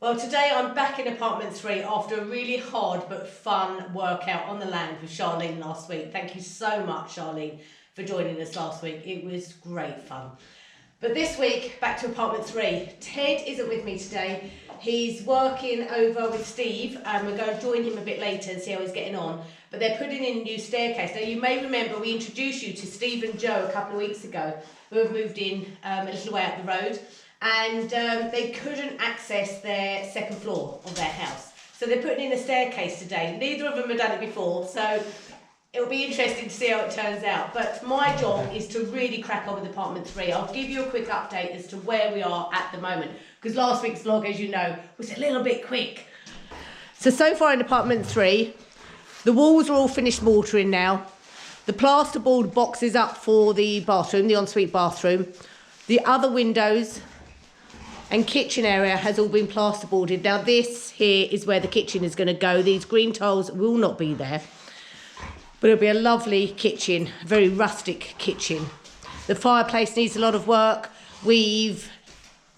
Well, today I'm back in apartment 3 after a really hard but fun workout on the land with Charlene last week. Thank you so much, Charlene, for joining us last week. It was great fun. But this week, back to apartment 3. Ted isn't with me today. He's working over with Steve, and we're going to join him a bit later and see how he's getting on. But they're putting in a new staircase. Now, you may remember we introduced you to Steve and Joe a couple of weeks ago, who have moved in a little way up the road. And they couldn't access their second floor of their house. So they're putting in a staircase today. Neither of them have done it before, so it'll be interesting to see how it turns out. But my job is to really crack on with apartment 3. I'll give you a quick update as to where we are at the moment, because last week's vlog, as you know, was a little bit quick. So far in apartment 3, the walls are all finished mortaring now. The plasterboard box is up for the bathroom, the ensuite bathroom. The other windows and kitchen area has all been plasterboarded. Now this here is where the kitchen is going to go. These green tiles will not be there, but it'll be a lovely kitchen, a very rustic kitchen. The fireplace needs a lot of work. We've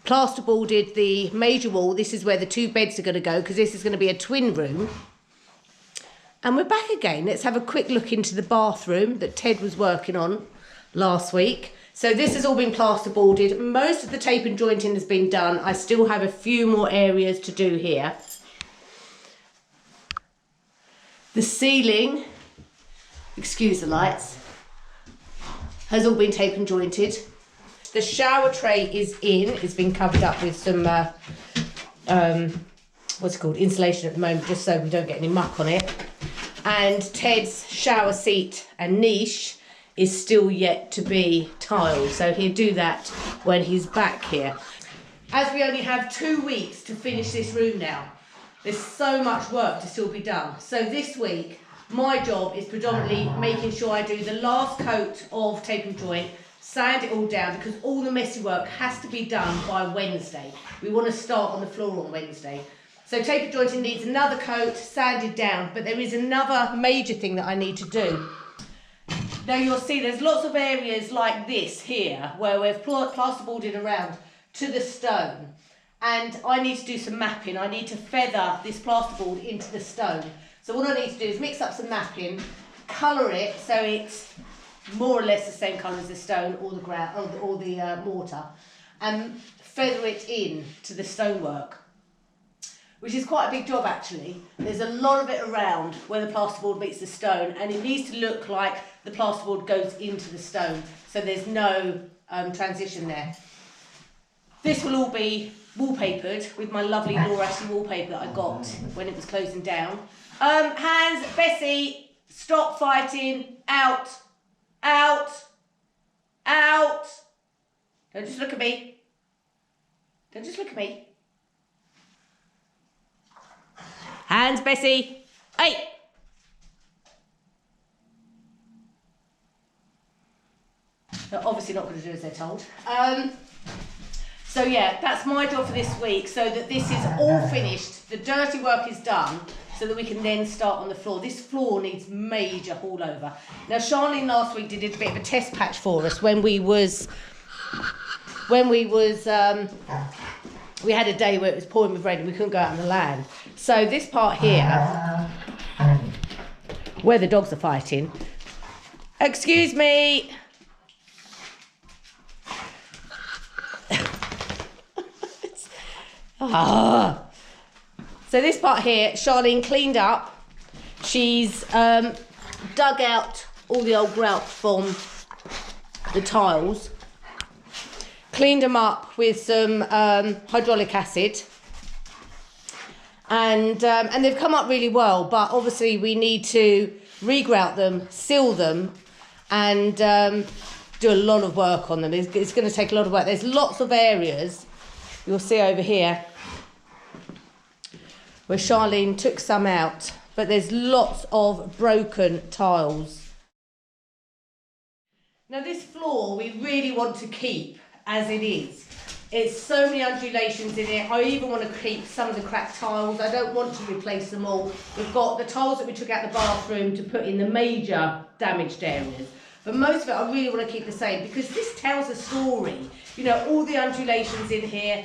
plasterboarded the major wall. This is where the 2 beds are going to go, because this is going to be a twin room. And we're back again. Let's have a quick look into the bathroom that Ted was working on last week. So this has all been plasterboarded. Most of the tape and jointing has been done. I still have a few more areas to do here. The ceiling, excuse the lights, has all been tape and jointed. The shower tray is in. It's been covered up with some, what's it called, insulation at the moment, just so we don't get any muck on it. And Ted's shower seat and niche is still yet to be tiled, so he'll do that when he's back here. As we only have 2 weeks to finish this room now, there's so much work to still be done. So this week, my job is predominantly making sure I do the last coat of tape and joint, sand it all down, because all the messy work has to be done by Wednesday. We want to start on the floor on Wednesday. So tape and jointing needs another coat, sanded down, but there is another major thing that I need to do. Now you'll see there's lots of areas like this here where we've plasterboarded around to the stone, and I need to do some mapping. I need to feather this plasterboard into the stone. So what I need to do is mix up some mapping, colour it so it's more or less the same colour as the stone or the ground or the mortar, and feather it in to the stonework, which is quite a big job actually. There's a lot of it around where the plasterboard meets the stone, and it needs to look like the plasterboard goes into the stone, so there's no transition there. This will all be wallpapered with my lovely Lesa wallpaper that I got when it was closing down. Hanz, Bessie, stop fighting, out, out, out. Don't just look at me. Don't just look at me. Hanz, Bessie, hey! They're obviously not going to do as they're told. So yeah, that's my job for this week, so that this is all finished, the dirty work is done, so that we can then start on the floor. This floor needs major haul over. Now Charlene last week did a bit of a test patch for us we had a day where it was pouring with rain and we couldn't go out on the land. So this part here, where the dogs are fighting, excuse me. So this part here, Charlene cleaned up. She's dug out all the old grout from the tiles, cleaned them up with some hydraulic acid, and they've come up really well, but obviously we need to re-grout them, seal them, and do a lot of work on them. It's going to take a lot of work. There's lots of areas, you'll see over here, where Charlene took some out, but there's lots of broken tiles. Now this floor we really want to keep as it is. It's so many undulations in it. I even want to keep some of the cracked tiles. I don't want to replace them all. We've got the tiles that we took out the bathroom to put in the major damaged areas. But most of it I really want to keep the same, because this tells a story. You know, all the undulations in here,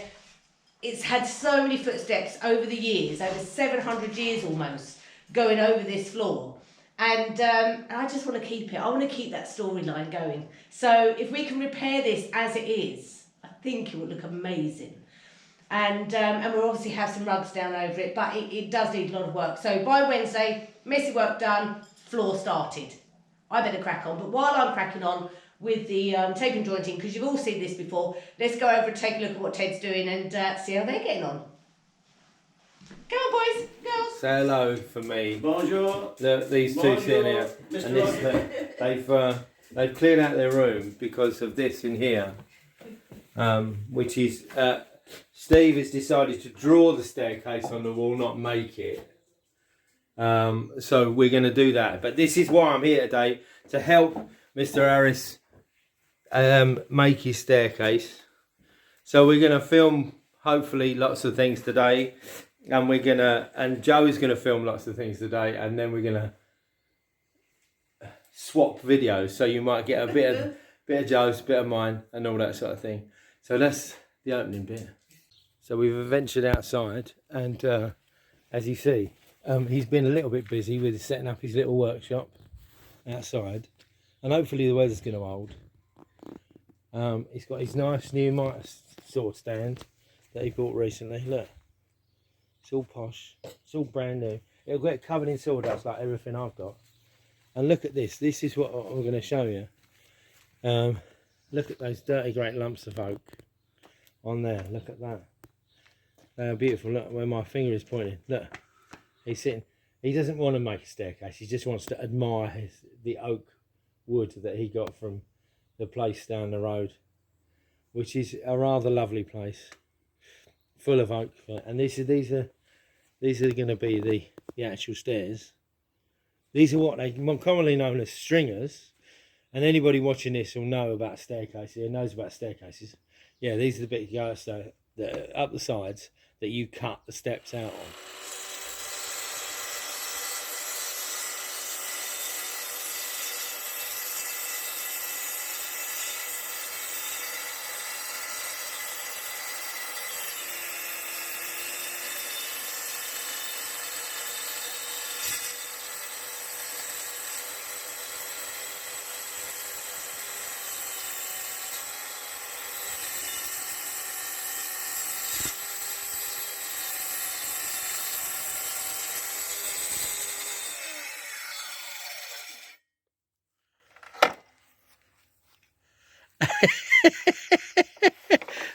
it's had so many footsteps over the years, over 700 years almost, going over this floor. And I just want to keep it. I want to keep that storyline going. So if we can repair this as it is, I think it would look amazing. And we'll obviously have some rugs down over it, but it does need a lot of work. So by Wednesday, messy work done, floor started. I better crack on. But while I'm cracking on with the tape and jointing, because you've all seen this before, let's go over and take a look at what Ted's doing and see how they're getting on. Go on, boys, girls. Say hello for me. Bonjour. Look, these two sitting here, and they've cleared out their room because of this in here, which is Steve has decided to draw the staircase on the wall, not make it. So we're going to do that. But this is why I'm here today, to help Mr. Harris make his staircase. So we're going to film hopefully lots of things today. And Joe is gonna film lots of things today, and then we're gonna swap videos. So you might get a bit of Joe's, a bit of mine, and all that sort of thing. So that's the opening bit. So we've ventured outside, and as you see, he's been a little bit busy with setting up his little workshop outside, and hopefully the weather's gonna hold. He's got his nice new mitre sword stand that he bought recently. Look. It's all posh, it's all brand new. It'll get covered in sawdust like everything I've got. And look at this, this is what I'm going to show you. Look at those dirty great lumps of oak on there, look at that. They are beautiful, look where my finger is pointing, look. He's sitting, he doesn't want to make a staircase, he just wants to admire the oak wood that he got from the place down the road, which is a rather lovely place. Full of oak, and these are going to be the actual stairs. These are what they commonly known as stringers, and anybody watching this will know about staircases. Who knows about staircases? Yeah, these are the bits that are up the sides that you cut the steps out on.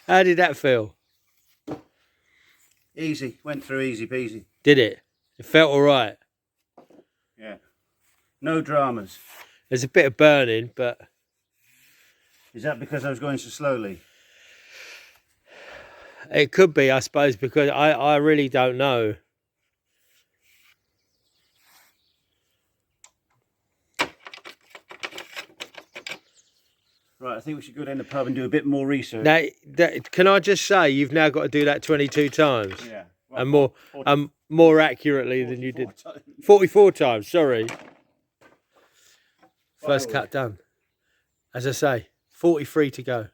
How did that feel? Easy. Went through easy peasy. Did it? It felt all right. Yeah. No dramas. There's a bit of burning, but... Is that because I was going so slowly? It could be, I suppose, because I really don't know. Right, I think we should go down the pub and do a bit more research. Now, can I just say, you've now got to do that 22 times. Yeah. Well, and more accurately than you did. 44 times, sorry. First cut done. As I say, 43 to go.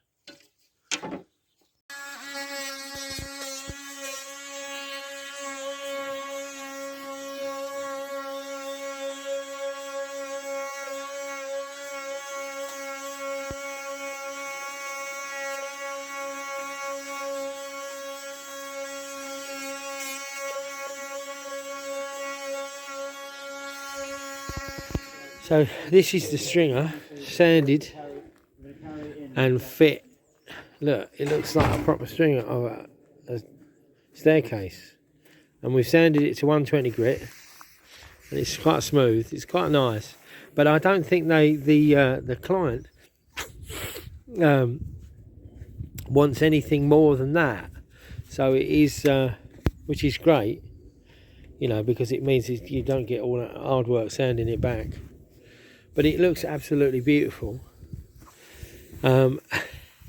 So this is the stringer, sanded and fit. Look, it looks like a proper stringer of a staircase. And we've sanded it to 120 grit, and it's quite smooth. It's quite nice, but I don't think the client wants anything more than that. So it is, which is great, you know, because it means you don't get all that hard work sanding it back. But it looks absolutely beautiful. And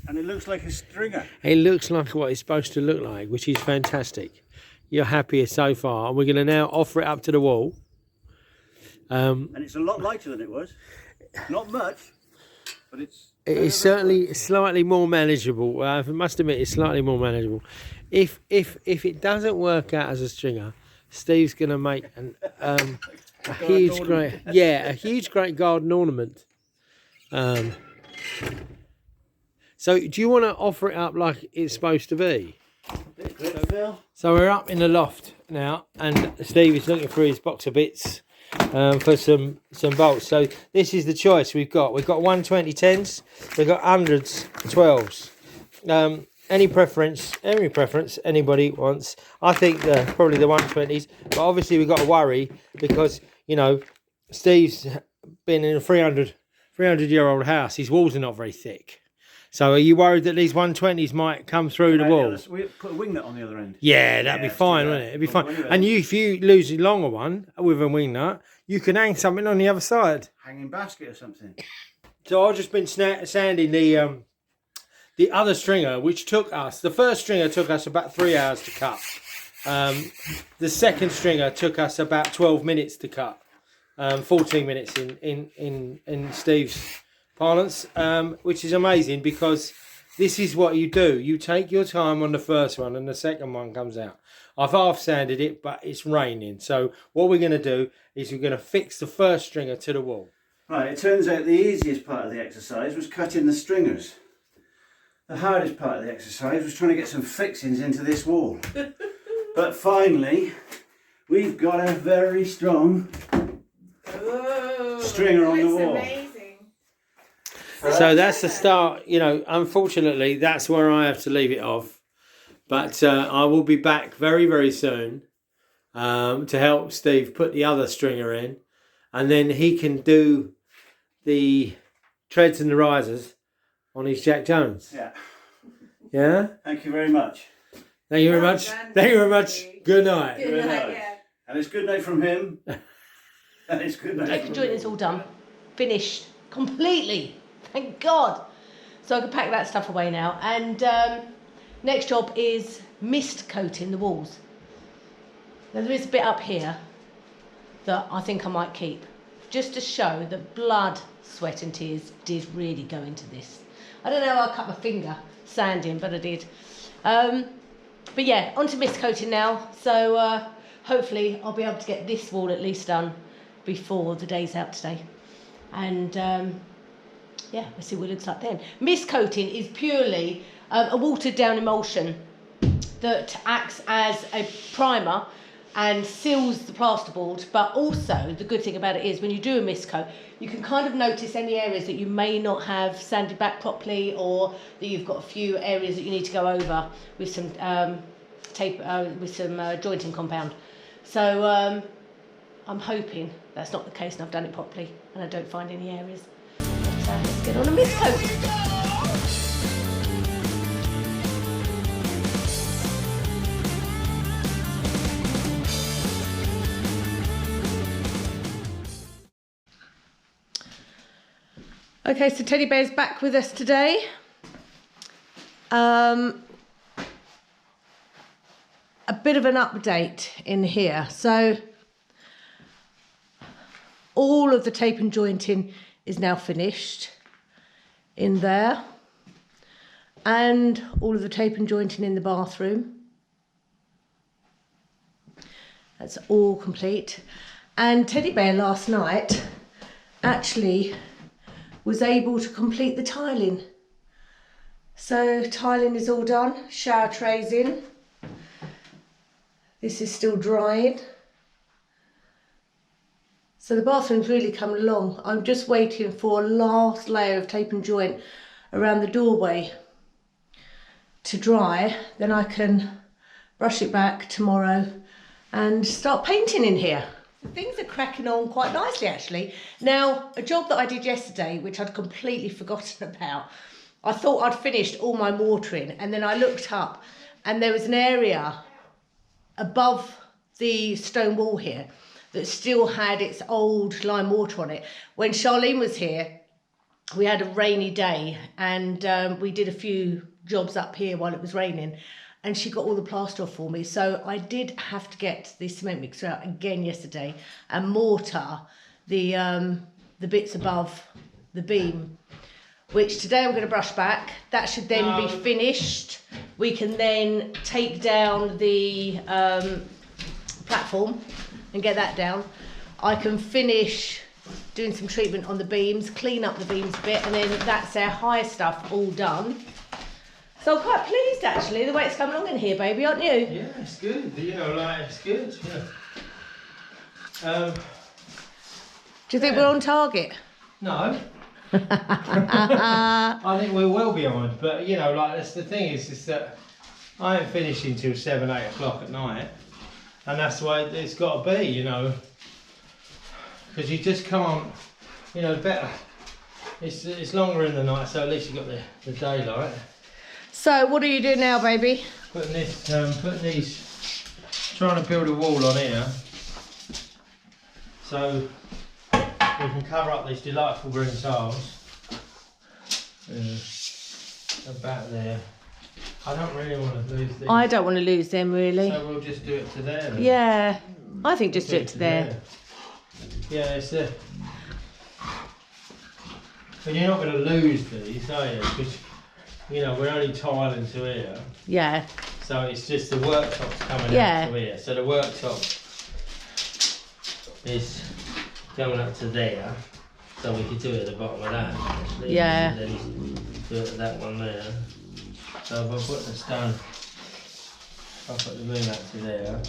it looks like a stringer. It looks like what it's supposed to look like, which is fantastic. You're happy so far. And we're going to now offer it up to the wall. And it's a lot lighter than it was. Not much, but it's it's certainly slightly more manageable. I must admit, it's slightly more manageable. If it doesn't work out as a stringer, Steve's going to make a huge great garden ornament. So do you want to offer it up like it's supposed to be? So we're up in the loft now, and Steve is looking for his box of bits for some bolts. So this is the choice we've got. We've got 12010s, we've got 100s, 12s. Any preference anybody wants. I think probably the 120s, but obviously we've got to worry because, you know, Steve's been in a 300-year-old house. His walls are not very thick. So are you worried that these 120s might come through the wall? We put a wing nut on the other end. Yeah, that'd be fine, wouldn't it? It'd be fine. And if you lose a longer one with a wing nut, you can hang something on the other side. Hanging basket or something. So I've just been sanding the other stringer, which the first stringer took us about 3 hours to cut. The second stringer took us about 12 minutes to cut. 14 minutes in Steve's parlance, which is amazing because this is what you do. You take your time on the first one and the second one comes out. I've half sanded it, but it's raining. So what we're going to do is we're going to fix the first stringer to the wall. Right, it turns out the easiest part of the exercise was cutting the stringers. The hardest part of the exercise was trying to get some fixings into this wall. But finally, we've got a very strong stringer on the wall. Amazing. So that's the start. You know, unfortunately, that's where I have to leave it off. But I will be back very, very soon to help Steve put the other stringer in. And then he can do the treads and the risers on his Jack Jones. Yeah. Yeah? Thank you very much. Thank you very much. Thank you very much. Good night. Good night, yeah. And it's good night from him. And it's good night Tape from joint is all done, finished completely. Thank God. So I can pack that stuff away now. And next job is mist coating the walls. Now there is a bit up here that I think I might keep, just to show that blood, sweat and tears did really go into this. I don't know how I cut my finger sanding, but I did. But yeah, onto mist coating now. So hopefully I'll be able to get this wall at least done before the day's out today. And yeah, we'll see what it looks like then. Mist coating is purely a watered down emulsion that acts as a primer and seals the plasterboard, but also the good thing about it is when you do a mist coat, you can kind of notice any areas that you may not have sanded back properly, or that you've got a few areas that you need to go over with some tape, with some jointing compound. So I'm hoping that's not the case and I've done it properly and I don't find any areas. But let's get on a mist coat. Okay, so Teddy Bear's back with us today. A bit of an update in here. So all of the tape and jointing is now finished in there, and all of the tape and jointing in the bathroom. That's all complete. And Teddy Bear last night actually was able to complete the tiling. So tiling is all done, shower trays in. This is still drying. So the bathroom's really coming along. I'm just waiting for a last layer of tape and joint around the doorway to dry. Then I can brush it back tomorrow and start painting in here. Things are cracking on quite nicely actually. Now, a job that I did yesterday, which I'd completely forgotten about, I thought I'd finished all my mortaring, and then I looked up and there was an area above the stone wall here that still had its old lime mortar on it. When Charlene was here, we had a rainy day and we did a few jobs up here while it was raining, and she got all the plaster off for me. So I did have to get the cement mixer out again yesterday and mortar the bits above the beam which today I'm going to brush back. That should then be finished. We can then take down the platform and get that down. I can finish doing some treatment on the beams, clean up the beams a bit, and then that's our high stuff all done. So I'm quite pleased actually the way it's coming along in here, baby, aren't you? Yeah, it's good. You know, like it's good. Yeah. Do you think we're on target? No. I think we're well behind, but you know, like that's the thing is that I ain't finishing till 7, 8 o'clock at night, and that's the way it's got to be, you know, because you just can't, you know, better. It's longer in the night, so at least you got the daylight. So what are you doing now, baby? Putting these, trying to build a wall on here, so we can cover up these delightful green tiles. About there. I don't really want to lose these. I don't want to lose them really. So we'll just do it to there then. Yeah, I think just do it to there. Yeah, it's a... But you're not going to lose these, are you? Because, you know, we're only tiling to here. Yeah. So it's just the worktop's coming out to here. So the worktop is going up to there. So we could do it at the bottom of that, actually. Yeah. And then do it at that one there. So if I put the stone, I'll put the moon up to there.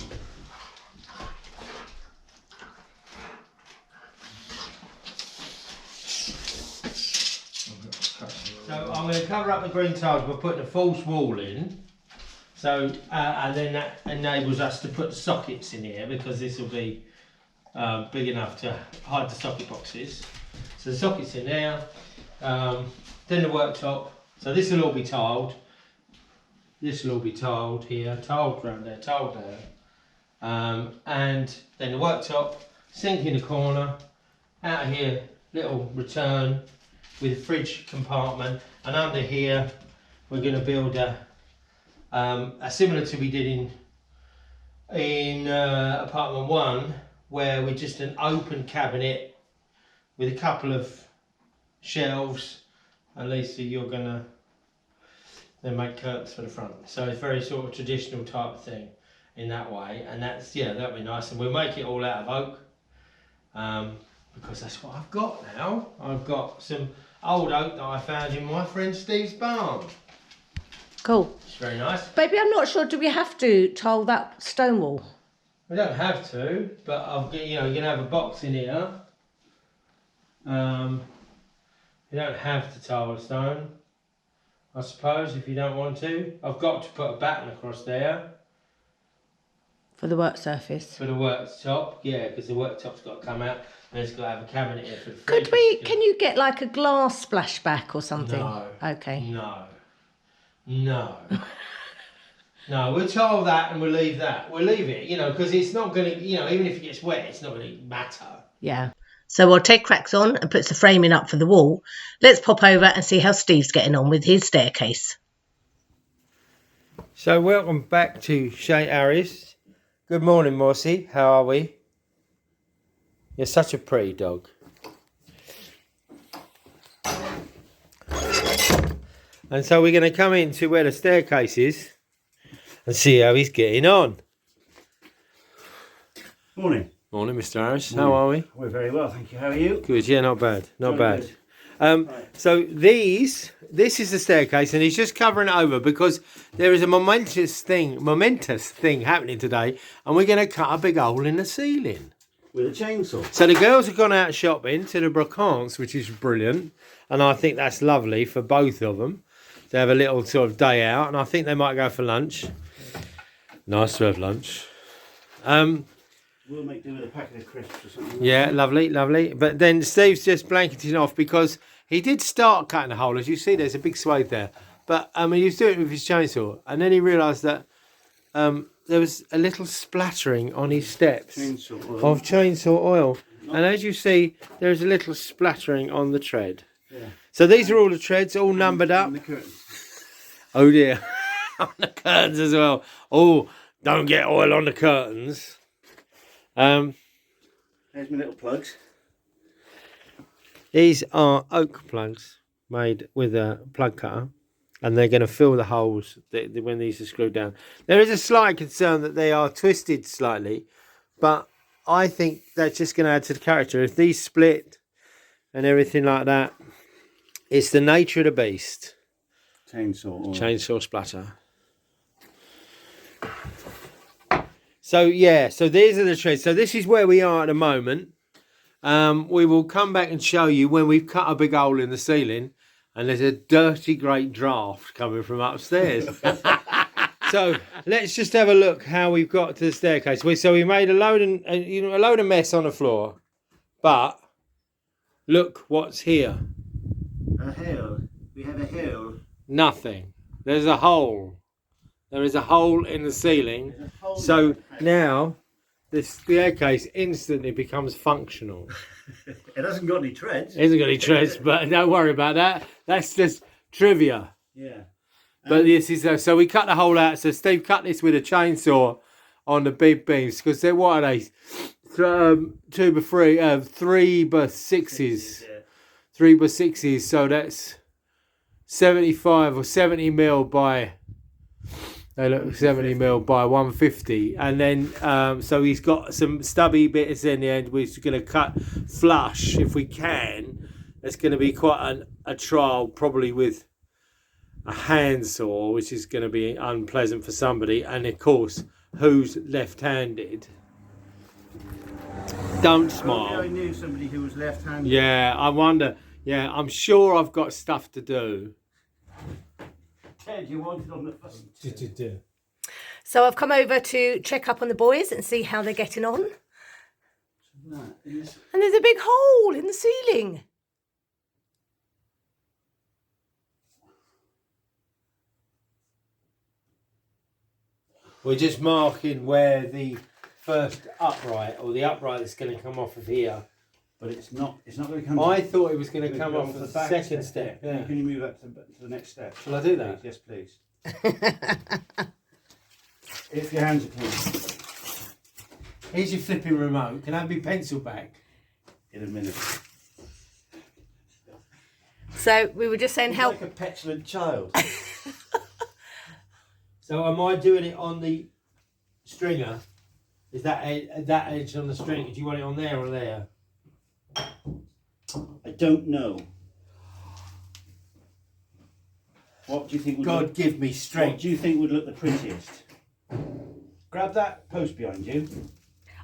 So I'm going to cover up the green tiles by putting a false wall in. So and then that enables us to put the sockets in here, because this will be big enough to hide the socket boxes. So the sockets in there, then the worktop. So this will all be tiled. This will all be tiled here, tiled round there, tiled there. And then the worktop, sink in the corner, out of here, little return with a fridge compartment, and under here we're going to build a similar to we did in apartment 1, where we're just an open cabinet with a couple of shelves. And Lesa, you're going to then make curtains for the front. So it's very sort of traditional type of thing in that way, and that's, yeah, that'll be nice. And we'll make it all out of oak, because that's what I've got now. I've got some old oak that I found in my friend Steve's barn. Cool. It's very nice. Baby, I'm not sure, do we have to tile that stone wall? We don't have to, but you know, you're gonna have a box in here. You don't have to tile the stone, I suppose, if you don't want to. I've got to put a batten across there. For the work surface. For the worktop, yeah, because the worktop's got to come out, and it's got to have a cabinet here for the fridge. Could we, can you get like a glass splashback or something? No. Okay. No. No. No, we'll tile that and we'll leave that. We'll leave it, you know, because it's not going to, you know, even if it gets wet, it's not going to matter. Yeah. So we'll take cracks on and put the framing up for the wall. Let's pop over and see how Steve's getting on with his staircase. So welcome back to St Harry's. Good morning, Morsey. How are we? You're such a pretty dog. And so we're going to come into where the staircase is and see how he's getting on. Morning. Morning, Mr. Harris. Morning. How are we? We're very well, thank you. How are you? Good, yeah, not bad. Not Very bad. good. Right. So this is the staircase, and he's just covering it over because there is a momentous thing happening today, and we're going to cut a big hole in the ceiling. With a chainsaw. So the girls have gone out shopping to the Brocants, which is brilliant, and I think that's lovely for both of them to have a little sort of day out, and I think they might go for lunch. Nice to have lunch. We'll make do with a packet of crisps or something. Yeah, lovely, lovely. But then Steve's just blanketing off because he did start cutting a hole. As you see, there's a big swathe there. But he was doing it with his chainsaw, and then he realised that there was a little splattering on his steps of chainsaw oil. And as you see, there's a little splattering on the tread. Yeah. So these are all the treads, all numbered up. And the curtains. Oh dear, on the curtains as well. Oh, don't get oil on the curtains. There's my little plugs. These are oak plugs, made with a plug cutter, and they're going to fill the holes when these are screwed down. There is a slight concern that they are twisted slightly, but I think that's just going to add to the character. If these split and everything like that, it's the nature of the beast. Chainsaw splatter. So yeah, so these are the treads. So this is where we are at the moment. We will come back and show you when we've cut a big hole in the ceiling and there's a dirty great draft coming from upstairs. So let's just have a look how we've got to the staircase. So we made a load of mess on the floor, but look what's here. A hill. We have a hill. Nothing. There's a hole. There is a hole in the ceiling. So now the staircase instantly becomes functional. It hasn't got any treads. It hasn't got any treads, but don't worry about that. That's just trivia. Yeah. But this is so we cut the hole out. So Steve cut this with a chainsaw on the big beams because they're what are they? 3 by 6s. Yeah. 3 by 6s. So that's 75 or 70 mil by. They look 70 mil by 150, and then so he's got some stubby bits in the end. We're going to cut flush if we can. It's going to be quite a trial, probably with a handsaw, which is going to be unpleasant for somebody. And of course, who's left-handed? Don't smile. I knew somebody who was left-handed. Yeah, I wonder. Yeah, I'm sure I've got stuff to do. Ted, you wanted on the phone. So I've come over to check up on the boys and see how they're getting on. And there's a big hole in the ceiling. We're just marking where the first upright, or the upright that's going to come off of here. But it's not going to come. I thought it was going to come off the second step. Yeah. Can you move up to the next step? Shall I do that? Yes, please. If your hands are clean. Here's your flipping remote. Can I have your pencil back? In a minute. So we were just saying He's how... like a petulant child. So am I doing it on the stringer? Is that edge on the string? Do you want it on there or there? I don't know. What do you think would God look, give me what strength. do you think would look the prettiest? Grab that post behind you.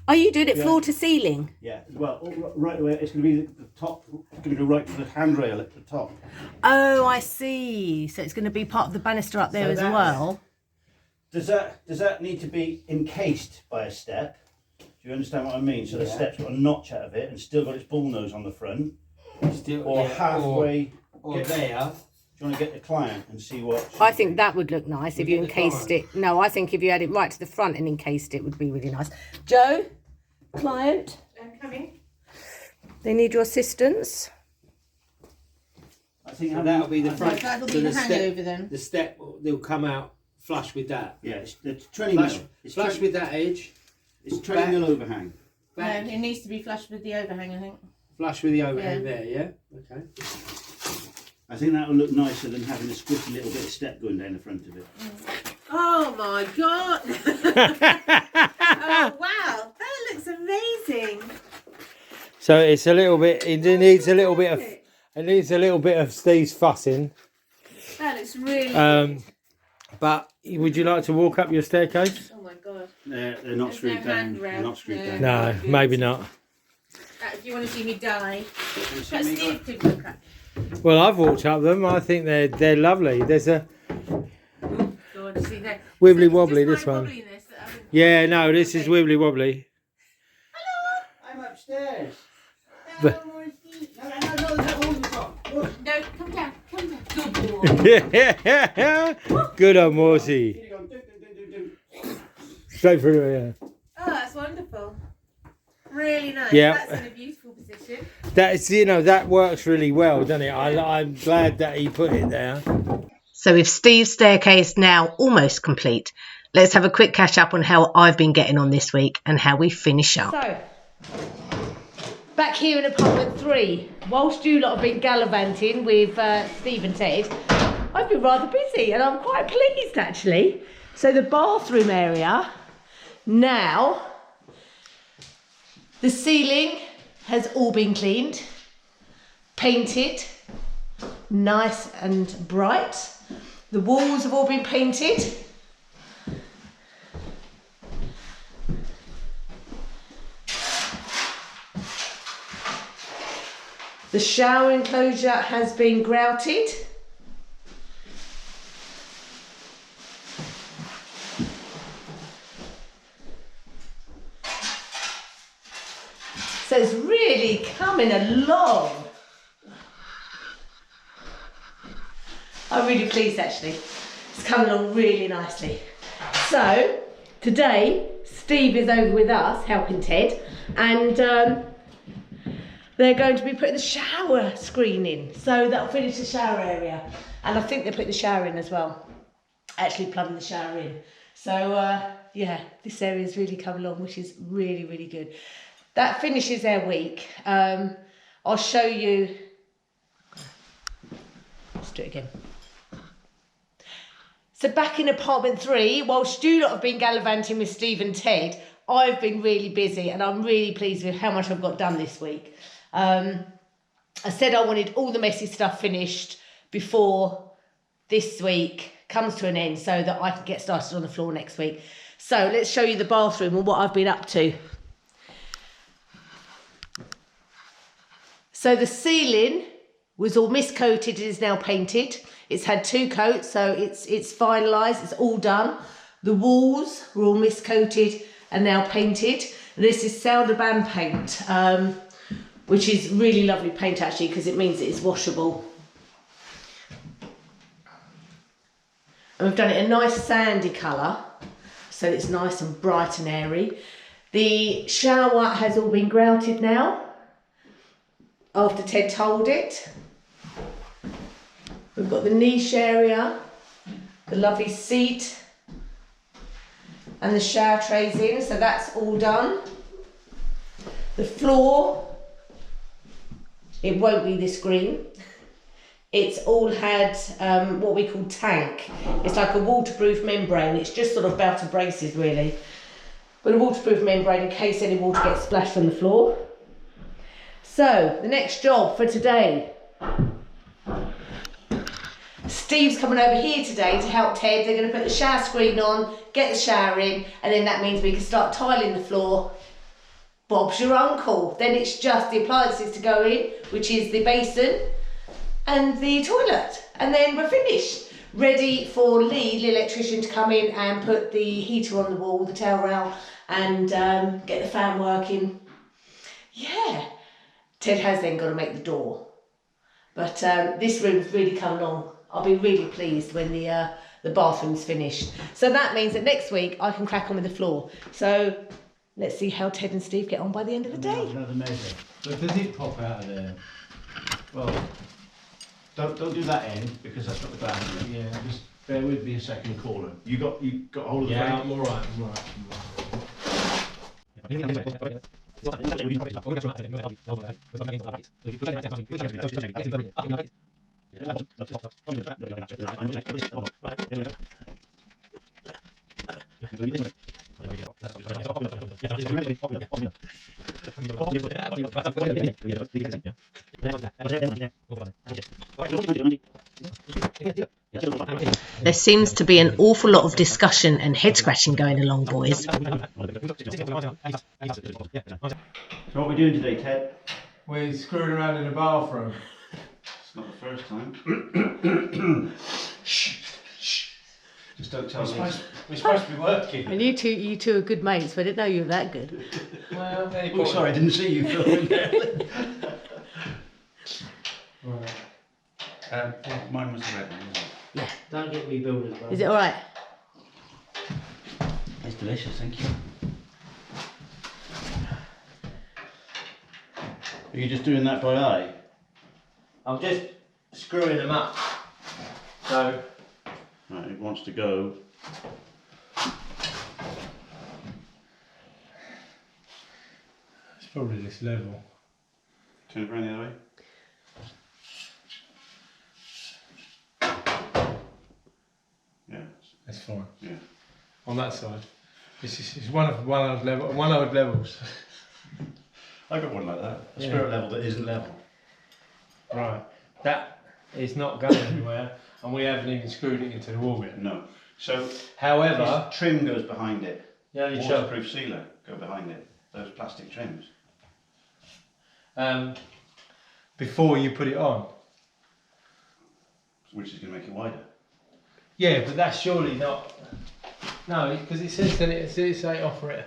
Are you doing it floor to ceiling? Yeah, well, right away, it's going to be the top, it's going to go right to the handrail at the top. Oh, I see. So it's going to be part of the banister up there as well. Does that need to be encased by a step? Do you understand what I mean? So the step's got a notch out of it and still got its bull nose on the front. Or halfway. Or there. Do you want to get the client and see what... I think that would look nice if you encased it. No, I think if you had it right to the front and encased it would be really nice. Joe, client. I'm coming. They need your assistance. I think So that'll be the front. That'll so be the step, hangover then. The step, they'll come out flush with that. Yeah, it's 20 mil. It's Flush with that edge. It's 20 mil overhang. Back. No, it needs to be flush with the overhang, I think. Flush with the overhang there, yeah? Okay. I think that will look nicer than having a squishy little bit of step going down the front of it. Oh my god! Oh wow, that looks amazing. So it's a little bit, it needs a little bit of Steve's fussing. That looks really But would you like to walk up your staircase? Oh my god. They're not There's screwed no down. handrail. They're not screwed No. down. No, good. maybe not. If you want to see me die, Can you see but me, Steve could look up. Well, I've walked up them. I think they're lovely. There's a God, see that. wibbly Just wobbly. my This one. wobbliness that I would- Yeah, no, this is wibbly wobbly. I'm upstairs. But- No, all the time. No, come down, come down. Good boy. Good on Morsey. Here you go. Do. Straight through, yeah. Oh, that's wonderful. Really nice. Yeah. That's in a beautiful position. That's, that works really well, doesn't it? I'm glad that he put it there. So with Steve's staircase now almost complete, let's have a quick catch up on how I've been getting on this week and how we finish up. So, back here in apartment 3. Whilst you lot have been gallivanting with Steve and Ted, I've been rather busy and I'm quite pleased actually. So the bathroom area, now the ceiling has all been cleaned, painted, nice and bright. The walls have all been painted. The shower enclosure has been grouted. So it's really coming along. I'm really pleased actually. It's coming along really nicely. So today Steve is over with us helping Ted, and they're going to be putting the shower screen in. So that'll finish the shower area. And I think they put the shower in as well. Actually plumbing the shower in. So yeah, this area's really come along, which is really, really good. That finishes their week. I'll show you. Let's do it again. So back in apartment 3, whilst you lot have been gallivanting with Steve and Ted, I've been really busy and I'm really pleased with how much I've got done this week. I said I wanted all the messy stuff finished before this week comes to an end so that I can get started on the floor next week. So let's show you the bathroom and what I've been up to. So the ceiling was all miscoated, it is now painted. It's had 2 coats, so it's finalised, it's all done. The walls were all miscoated and now painted. This is Sound Band paint, which is really lovely paint actually because it means it's washable. And we've done it a nice sandy colour, so it's nice and bright and airy. The shower has all been grouted now, after Ted told it. We've got the niche area, the lovely seat, and the shower trays in, so that's all done. The floor, it won't be this green. It's all had what we call tank. It's like a waterproof membrane. It's just sort of belted braces really. But a waterproof membrane in case any water gets splashed on the floor. So, the next job for today. Steve's coming over here today to help Ted. They're going to put the shower screen on, get the shower in, and then that means we can start tiling the floor. Bob's your uncle. Then it's just the appliances to go in, which is the basin and the toilet. And then we're finished. Ready for Lee, the electrician, to come in and put the heater on the wall, the towel rail, and get the fan working. Yeah. Ted has then got to make the door. But this room's really come along. I'll be really pleased when the bathroom's finished. So that means that next week I can crack on with the floor. So let's see how Ted and Steve get on by the end of the day. Another measure. But does it pop out of there? Well, don't do that end because that's not the bathroom. Yeah. Just bear with me a second, caller. You got hold of the Yeah, frame? I'm alright, There seems to be an awful lot of discussion and head scratching going along, boys. So what are we doing today, Ted? We're screwing around in the bathroom. It's not the first time. Shh. Just don't tell me. We're supposed to be working. And you two are good mates, but I didn't know you were that good. Well, Oh, sorry, I didn't see you filming there. Right. Mine was the red one, wasn't it? Yeah. Don't get me builders, bro. Is it alright? It's delicious, thank you. Are you just doing that by eye? I'm just screwing them up. So, Right, it wants to go. it's probably this level. Turn it around the other way. Yeah. That's fine. Yeah. On that side. This is one of levels. I got one like that. A Yeah. spirit level that isn't level. Right. That is not going anywhere, and we haven't even screwed it into the wall yet. No. So, However, this trim goes behind it. yeah, you show. Waterproof sealer go behind it. Those plastic trims. Before you put it on. Which is going to make it wider. Yeah, but that's surely not. No, because it says that it's say offer it.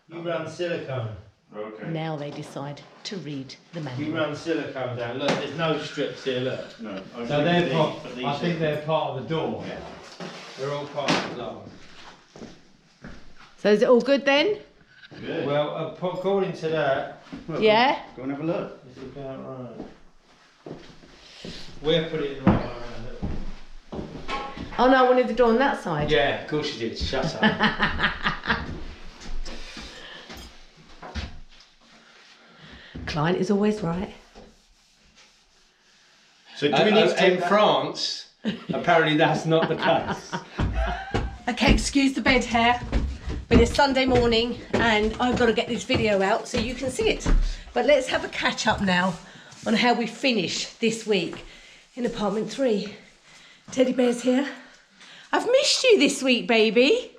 You run silicone. Okay. Now they decide to read the You manual. run silicone down. Look, there's no strips here. Look. No. So they're part. I think they're part of the door. Yeah. They're all part of the door. So is it all good then? Good. Well, according to that, Well, Yeah. Go and have a look. it's about right. We'll put it in the right way around it. Oh no, I wanted the door on that side. Yeah, of course you did. Shut up. Client is always right. So do we need to take in that? France, apparently that's not the case. Okay, excuse the bed hair, but it's Sunday morning and I've got to get this video out so you can see it. But let's have a catch up now on how we finish this week in apartment 3. Teddy bear's here. I've missed you this week, baby.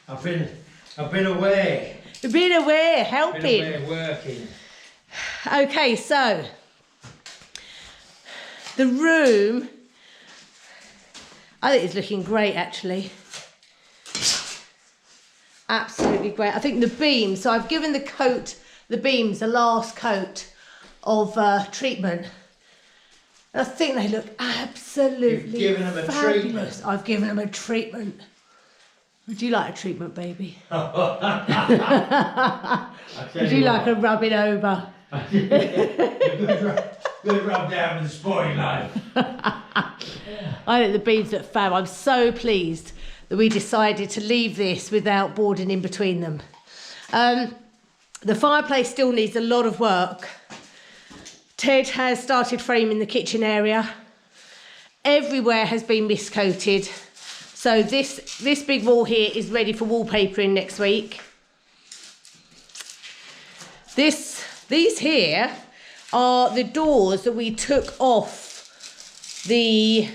I've been away. You've been away, Been helping. away working. Okay, so the room, I think it's looking great actually. Absolutely great. I think the beams, so I've given the beams the last coat of treatment. And I think they look absolutely You've given them a fabulous. treatment? I've given them a treatment. Would you like a treatment, baby? Would you like a rubbing over? Good rub down with the sporting life. I think the beams look fab. I'm so pleased that we decided to leave this without boarding in between them. The fireplace still needs a lot of work. Ted has started framing the kitchen area. Everywhere has been miscoated. So this big wall here is ready for wallpapering next week. These here are the doors that we took off they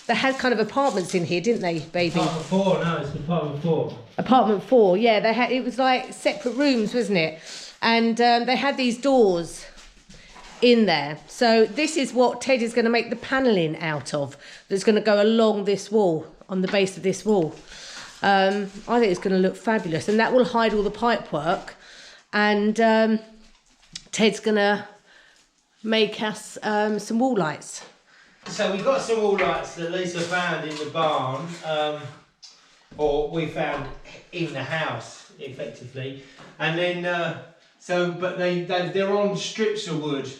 had kind of apartments in here, didn't they, baby? Apartment 4, no, it's apartment 4. Apartment 4, yeah, it was like separate rooms, wasn't it? And they had these doors in there. So this is what Ted is going to make the panelling out of. That's going to go along this wall, on the base of this wall. I think it's going to look fabulous, and that will hide all the pipe work. And Ted's going to make us some wall lights. So we got some wall lights that Lesa found in the barn, or we found in the house, effectively. And then, but they're on strips of wood,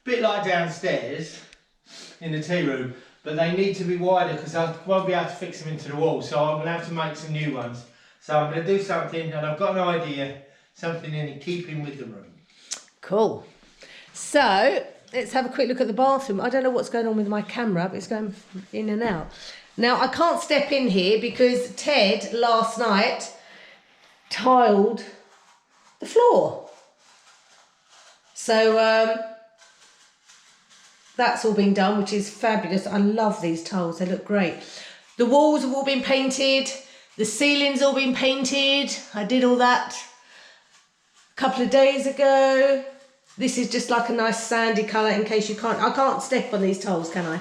bit like downstairs in the tea room, but they need to be wider because I won't be able to fix them into the wall, so I'm going to have to make some new ones. So I'm going to do something, and I've got an idea, something in keeping with the room. Cool. So let's have a quick look at the bathroom. I don't know what's going on with my camera, but it's going in and out. Now I can't step in here because Ted last night tiled the floor. So that's all been done, which is fabulous. I love these tiles, they look great. The walls have all been painted, the ceiling's all been painted. I did all that a couple of days ago. This is just like a nice sandy colour in case I can't step on these tiles, can I?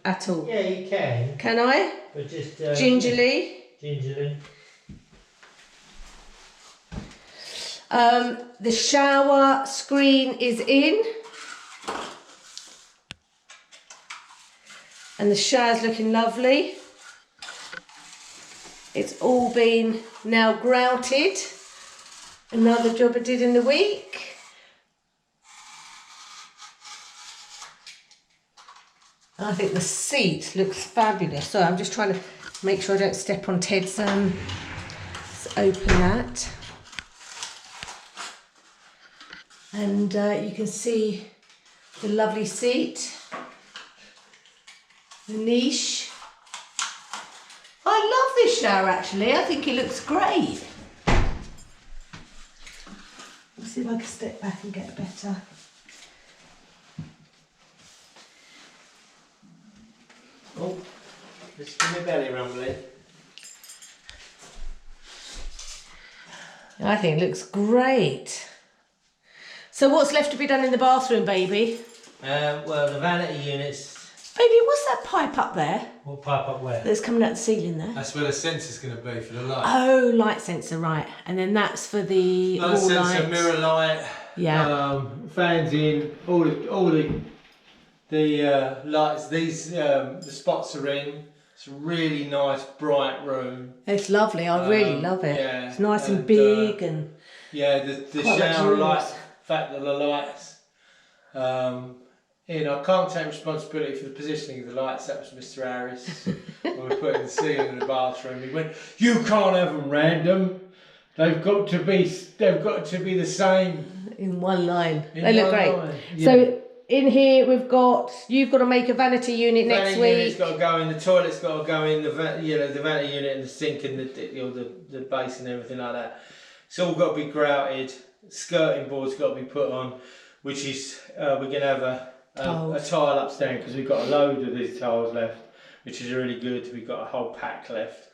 At all. Yeah, you can. Can I? But just Gingerly. Gingerly. The shower screen is in. And the shower's looking lovely. It's all been now grouted. Another job I did in the week. I think the seat looks fabulous. So I'm just trying to make sure I don't step on Ted's. Let's open that. And you can see the lovely seat, the niche. I love this shower actually, I think it looks great. Let's see if I can step back and get better. Oh, just give me belly rumbling. I think it looks great. So what's left to be done in the bathroom, baby? Well, the vanity units. Baby, what's that pipe up there What pipe up where? that's coming out the ceiling there? That's where the sensor's going to be for the light. Oh, light sensor, right. And then that's for the Light wall sensor, lights. mirror light. Yeah. Fans in, all the lights. These the spots are in. It's a really nice, bright room. It's lovely. I really love it. yeah, It's nice and and, big and Yeah, the quite shower lights. luxurious. The fact that the lights. I can't take responsibility for the positioning of the lights. That was Mr. Harris when we put in the ceiling in the bathroom. He went, "You can't have them random. They've got to be the same." in one line. In They look one great. line, So in here you've got to make a vanity unit next Vanity unit's week. got to go in. The toilet's got to go in. The vanity unit and the sink and the base and everything like that. It's all got to be grouted. Skirting board's got to be put on, which is we're gonna have a tile upstairs because we've got a load of these tiles left, which is really good. We've got a whole pack left.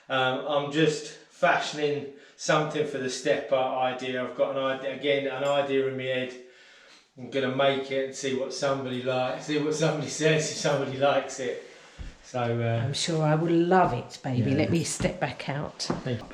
I'm just fashioning something for the step idea. I've got an idea in my head. I'm gonna make it and see what somebody likes, see what somebody says if somebody likes it. So I'm sure I will love it, baby. Yeah. Let me step back out. thank you.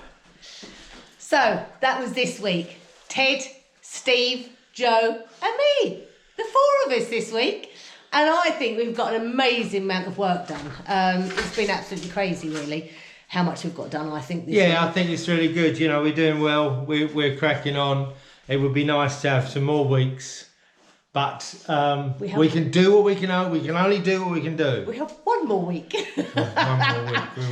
So that was this week. Ted, Steve, Joe and me. The four of us this week. And I think we've got an amazing amount of work done. It's been absolutely crazy, really, how much we've got done, I think, this week. I think it's really good. You know, we're doing well. We're cracking on. It would be nice to have some more weeks, but we can do what we can. We can only do what we can do. We have one more week.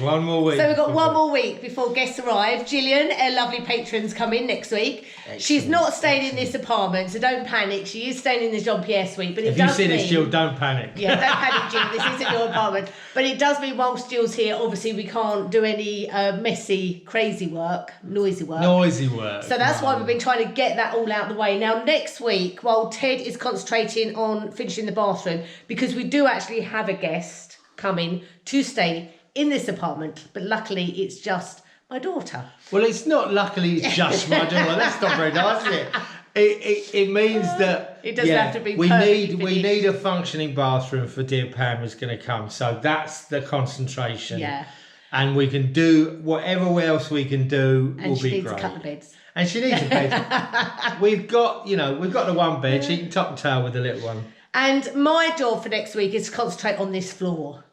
One more week. So we've got one more week before guests arrive. Gillian, our lovely patrons, come in next week. She's not staying in this apartment, so don't panic. She is staying in the Jean-Pierre suite, but If you see this, Jill, don't panic. Yeah, don't panic, Jill. This isn't your apartment. But it does mean whilst Jill's here, obviously we can't do any messy, crazy work, noisy work. Noisy work. So that's why we've been trying to get that all out the way. Now, next week, while Ted is concentrating on finishing the bathroom, because we do actually have a guest coming to stay in this apartment, but luckily it's just my daughter. Well, it's not. Luckily, it's just my daughter. That's not very nice, is it? It means that It doesn't have to be we perfectly need a functioning bathroom for dear Pam who's going to come. So that's the concentration. Yeah. And we can do whatever else we can do. And will she be needs great. a couple of beds. And she needs a bed. we've got the one bed. She can top and tail with the little one. And my job for next week is to concentrate on this floor.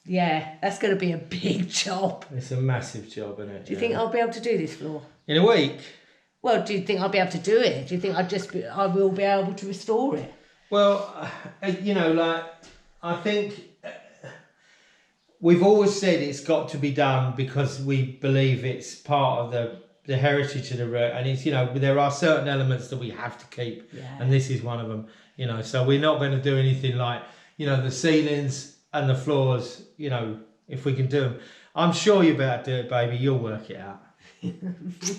Yeah, that's going to be a big job. It's a massive job, isn't it? Do you think I'll be able to do this floor? In a week? Well, do you think I'll be able to do it? Do you think I will be able to restore it? Well, I think we've always said it's got to be done because we believe it's part of the heritage of the road, and it's there are certain elements that we have to keep, and this is one of them. So we're not going to do anything like the ceilings and the floors. If we can do them, I'm sure you better do it, baby. You'll work it out.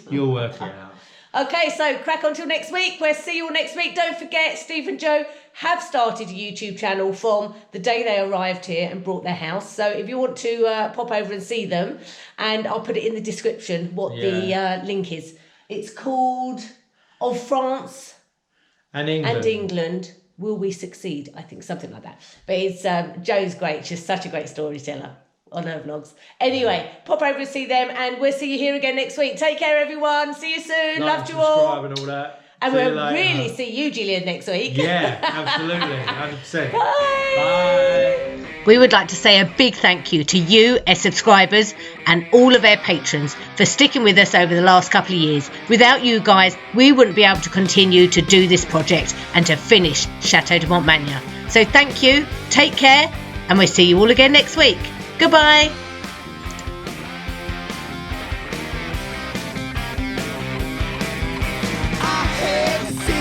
You'll work it out. Okay, so crack on till next week. We'll see you all next week. Don't forget, Steve and Joe have started a YouTube channel from the day they arrived here and brought their house. So if you want to pop over and see them, and I'll put it in the description what the link is. It's called Of France And England. and England, Will We Succeed? I think something like that. But it's Joe's great. She's such a great storyteller on her vlogs. Anyway, pop over and see them, and we'll see you here again next week. Take care, everyone. See you soon. Like Loved and you all. subscribe and all that. And See you we'll later. really see you, Gillian, next week. Yeah, absolutely, 100%. Bye. Bye. We would like to say a big thank you to you, our subscribers, and all of our patrons for sticking with us over the last couple of years. Without you guys, we wouldn't be able to continue to do this project and to finish Chateau de Montmagny. So thank you, take care, and we'll see you all again next week. Goodbye. I had to see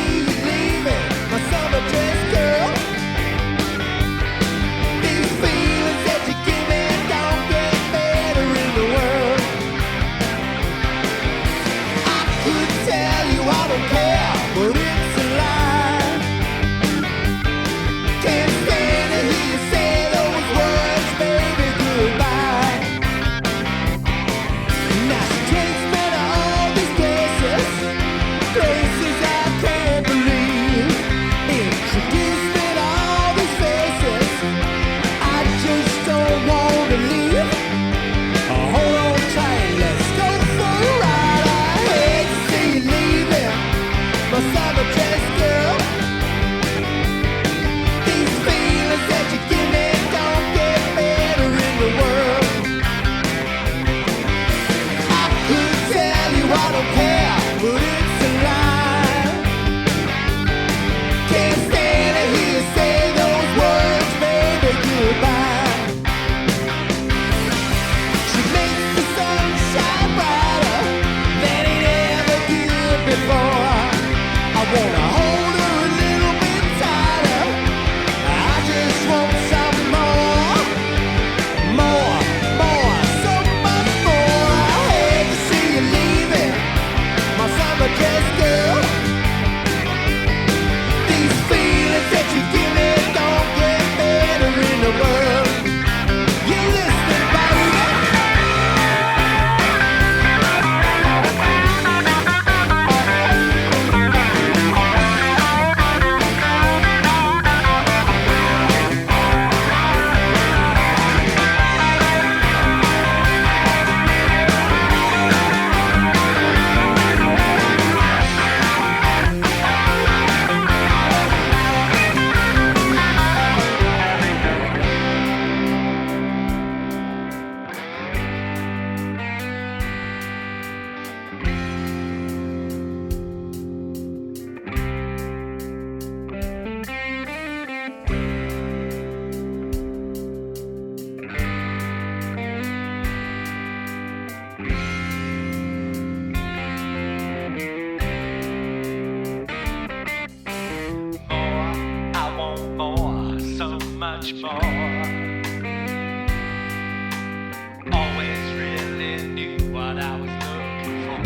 Always really knew what I was looking for.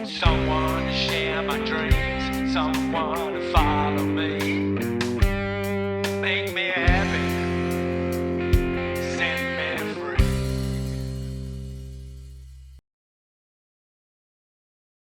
Someone to share my dreams, someone to follow.